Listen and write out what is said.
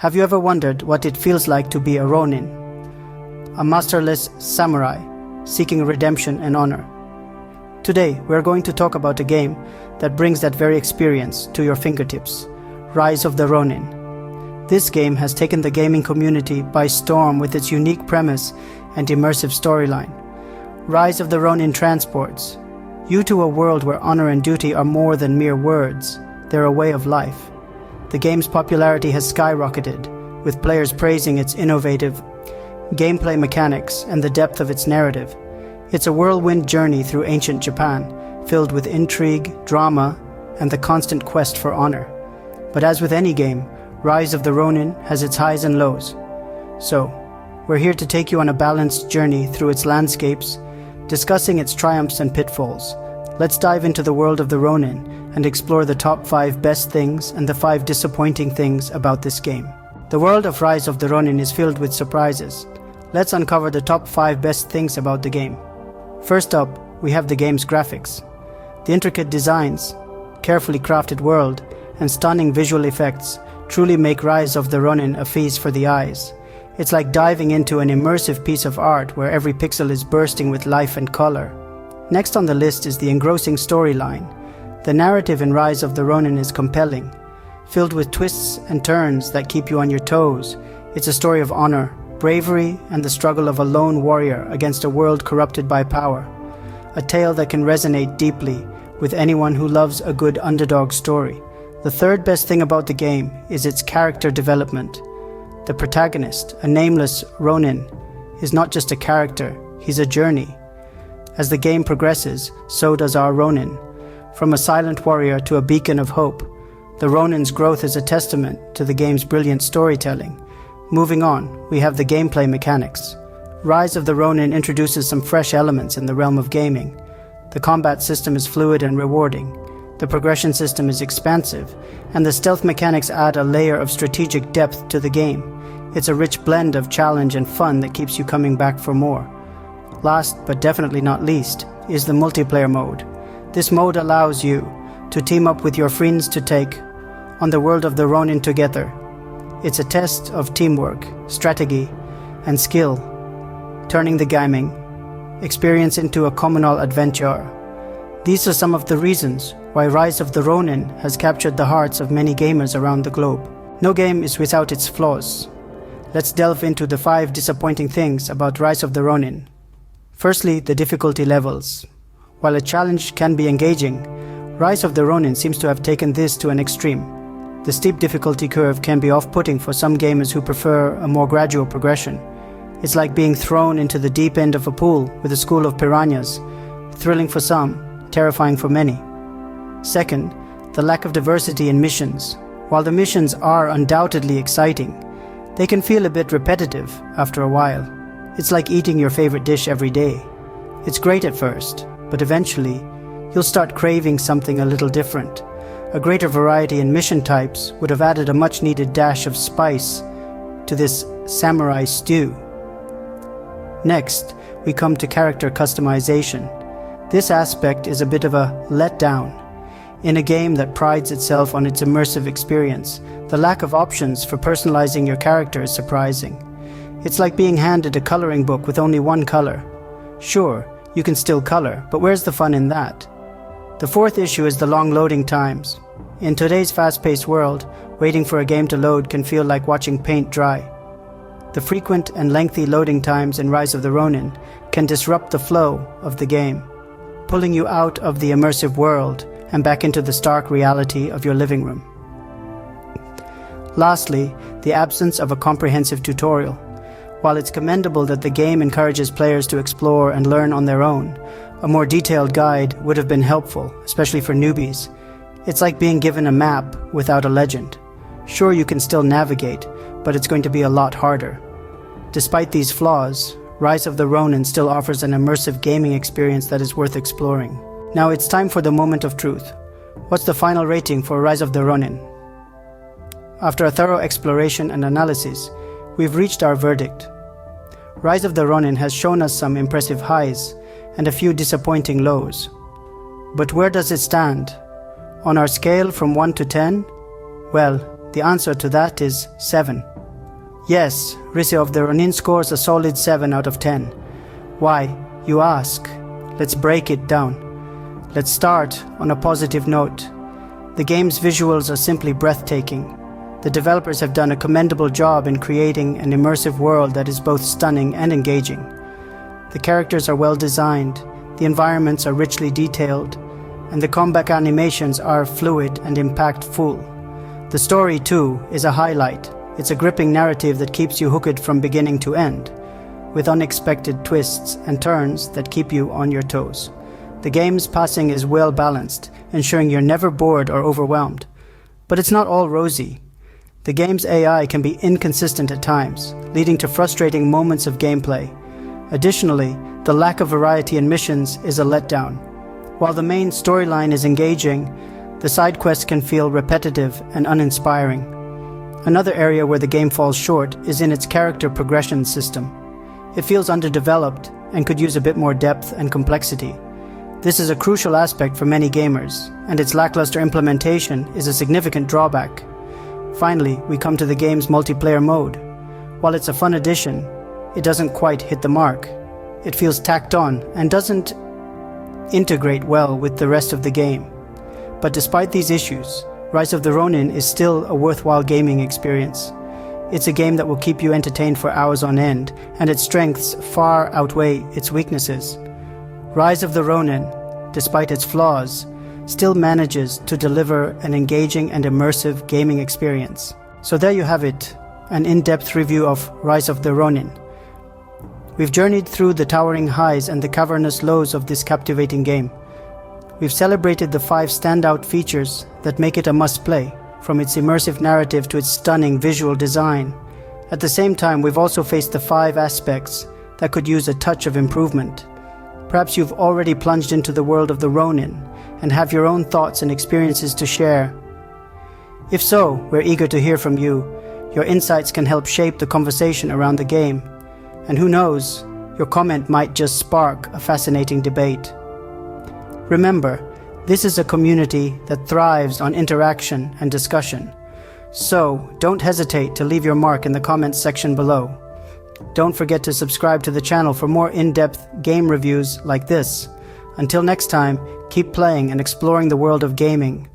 Have you ever wondered what it feels like to be a Ronin? A masterless samurai seeking redemption and honor. Today, we're going to talk about a game that brings that very experience to your fingertips, Rise of the Ronin. This game has taken the gaming community by storm with its unique premise and immersive storyline. Rise of the Ronin transports you to a world where honor and duty are more than mere words, they're a way of life. The game's popularity has skyrocketed, with players praising its innovative gameplay mechanics and the depth of its narrative. It's a whirlwind journey through ancient Japan, filled with intrigue, drama, and the constant quest for honor. But as with any game, Rise of the Ronin has its highs and lows. So, we're here to take you on a balanced journey through its landscapes, discussing its triumphs and pitfalls. Let's dive into the world of the Ronin and explore the top 5 best things and the 5 disappointing things about this game. The world of Rise of the Ronin is filled with surprises. Let's uncover the top 5 best things about the game. First up, we have the game's graphics. The intricate designs, carefully crafted world, and stunning visual effects truly make Rise of the Ronin a feast for the eyes. It's like diving into an immersive piece of art where every pixel is bursting with life and color. Next on the list is the engrossing storyline. The narrative in Rise of the Ronin is compelling, filled with twists and turns that keep you on your toes. It's a story of honor, bravery, and the struggle of a lone warrior against a world corrupted by power. A tale that can resonate deeply with anyone who loves a good underdog story. The third best thing about the game is its character development. The protagonist, a nameless Ronin, is not just a character, he's a journey. As the game progresses, so does our Ronin. From a silent warrior to a beacon of hope, the Ronin's growth is a testament to the game's brilliant storytelling. Moving on, we have the gameplay mechanics. Rise of the Ronin introduces some fresh elements in the realm of gaming. The combat system is fluid and rewarding. The progression system is expansive, and the stealth mechanics add a layer of strategic depth to the game. It's a rich blend of challenge and fun that keeps you coming back for more. Last, but definitely not least, is the multiplayer mode. This mode allows you to team up with your friends to take on the world of the Ronin together. It's a test of teamwork, strategy, and skill, turning the gaming experience into a communal adventure. These are some of the reasons why Rise of the Ronin has captured the hearts of many gamers around the globe. No game is without its flaws. Let's delve into the 5 disappointing things about Rise of the Ronin. Firstly, the difficulty levels. While a challenge can be engaging, Rise of the Ronin seems to have taken this to an extreme. The steep difficulty curve can be off-putting for some gamers who prefer a more gradual progression. It's like being thrown into the deep end of a pool with a school of piranhas, thrilling for some, terrifying for many. Second, the lack of diversity in missions. While the missions are undoubtedly exciting, they can feel a bit repetitive after a while. It's like eating your favorite dish every day. It's great at first, but eventually, you'll start craving something a little different. A greater variety in mission types would have added a much-needed dash of spice to this samurai stew. Next, we come to character customization. This aspect is a bit of a letdown. In a game that prides itself on its immersive experience, the lack of options for personalizing your character is surprising. It's like being handed a coloring book with only one color. Sure, you can still color, but where's the fun in that? The fourth issue is the long loading times. In today's fast-paced world, waiting for a game to load can feel like watching paint dry. The frequent and lengthy loading times in Rise of the Ronin can disrupt the flow of the game, pulling you out of the immersive world and back into the stark reality of your living room. Lastly, the absence of a comprehensive tutorial. While it's commendable that the game encourages players to explore and learn on their own, a more detailed guide would have been helpful, especially for newbies. It's like being given a map without a legend. Sure, you can still navigate, but it's going to be a lot harder. Despite these flaws, Rise of the Ronin still offers an immersive gaming experience that is worth exploring. Now it's time for the moment of truth. What's the final rating for Rise of the Ronin? After a thorough exploration and analysis, we've reached our verdict. Rise of the Ronin has shown us some impressive highs and a few disappointing lows. But where does it stand? On our scale from 1 to 10? Well, The answer to that is 7. Yes, Rise of the Ronin scores a solid 7 out of 10. Why, you ask? Let's break it down. Let's start on a positive note. The game's visuals are simply breathtaking. The developers have done a commendable job in creating an immersive world that is both stunning and engaging. The characters are well designed, the environments are richly detailed, and the combat animations are fluid and impactful. The story, too, is a highlight. It's a gripping narrative that keeps you hooked from beginning to end, with unexpected twists and turns that keep you on your toes. The game's pacing is well balanced, ensuring you're never bored or overwhelmed. But it's not all rosy. The game's AI can be inconsistent at times, leading to frustrating moments of gameplay. Additionally, the lack of variety in missions is a letdown. While the main storyline is engaging, the side quests can feel repetitive and uninspiring. Another area where the game falls short is in its character progression system. It feels underdeveloped and could use a bit more depth and complexity. This is a crucial aspect for many gamers, and its lackluster implementation is a significant drawback. Finally, we come to the game's multiplayer mode. While it's a fun addition, it doesn't quite hit the mark. It feels tacked on and doesn't integrate well with the rest of the game. But despite these issues, Rise of the Ronin is still a worthwhile gaming experience. It's a game that will keep you entertained for hours on end, and its strengths far outweigh its weaknesses. Rise of the Ronin, despite its flaws, still manages to deliver an engaging and immersive gaming experience. So there you have it, an in-depth review of Rise of the Ronin. We've journeyed through the towering highs and the cavernous lows of this captivating game. We've celebrated the 5 standout features that make it a must-play, from its immersive narrative to its stunning visual design. At the same time, we've also faced the 5 aspects that could use a touch of improvement. Perhaps you've already plunged into the world of the Ronin and have your own thoughts and experiences to share. If so, we're eager to hear from you. Your insights can help shape the conversation around the game. And who knows, your comment might just spark a fascinating debate. Remember, this is a community that thrives on interaction and discussion. So, don't hesitate to leave your mark in the comments section below. Don't forget to subscribe to the channel for more in-depth game reviews like this. Until next time, keep playing and exploring the world of gaming.